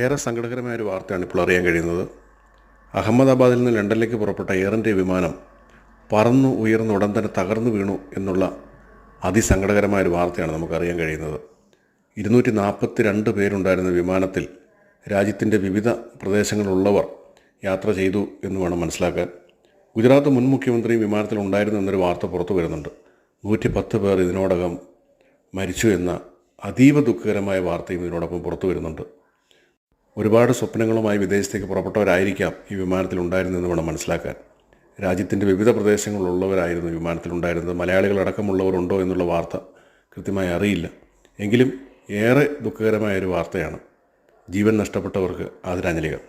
ഏറെ സങ്കടകരമായ ഒരു വാർത്തയാണ് ഇപ്പോൾ അറിയാൻ കഴിയുന്നത്. അഹമ്മദാബാദിൽ നിന്ന് ലണ്ടനിലേക്ക് പുറപ്പെട്ട എയർ ഇന്ത്യ വിമാനം പറന്നു ഉയർന്ന ഉടൻ തന്നെ തകർന്നു വീണു എന്നുള്ള അതിസങ്കടകരമായ ഒരു വാർത്തയാണ് നമുക്കറിയാൻ കഴിയുന്നത്. 242 പേരുണ്ടായിരുന്ന വിമാനത്തിൽ രാജ്യത്തിൻ്റെ വിവിധ പ്രദേശങ്ങളിലുള്ളവർ യാത്ര ചെയ്തു എന്ന് വേണം മനസ്സിലാക്കാൻ. ഗുജറാത്ത് മുൻ മുഖ്യമന്ത്രിയും വിമാനത്തിൽ ഉണ്ടായിരുന്നു എന്നൊരു വാർത്ത പുറത്തു വരുന്നുണ്ട്. 110 പേർ ഇതിനോടകം മരിച്ചു എന്ന അതീവ ദുഃഖകരമായ വാർത്തയും ഇതിനോടൊപ്പം പുറത്തു വരുന്നുണ്ട്. ഒരുപാട് സ്വപ്നങ്ങളുമായി വിദേശത്തേക്ക് പുറപ്പെട്ടവരായിരിക്കാം ഈ വിമാനത്തിൽ ഉണ്ടായിരുന്നതെന്ന് വേണം മനസ്സിലാക്കാൻ. രാജ്യത്തിൻ്റെ വിവിധ പ്രദേശങ്ങളിലുള്ളവരായിരുന്നു വിമാനത്തിലുണ്ടായിരുന്നത്. മലയാളികളടക്കമുള്ളവരുണ്ടോ എന്നുള്ള വാർത്ത കൃത്യമായി അറിയില്ല. എങ്കിലും ഏറെ ദുഃഖകരമായൊരു വാർത്തയാണ്. ജീവൻ നഷ്ടപ്പെട്ടവർക്ക് ആദരാഞ്ജലികൾ.